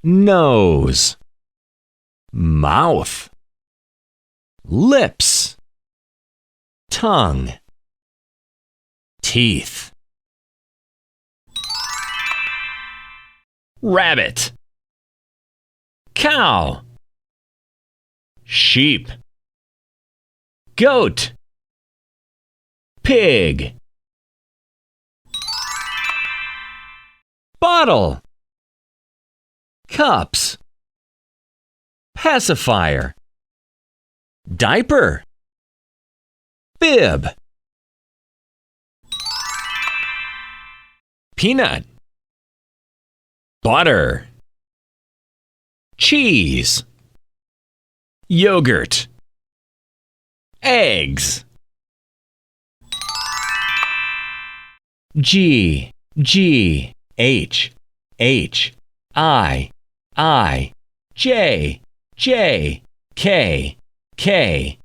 nose, mouth, lips, tongue, teeth. Rabbit, cow, sheep, goat, pig. Bottle, cups, pacifier, diaper, bib. Peanut, butter, cheese, yogurt, eggs. G, G, H, H, I, J, J, K, K.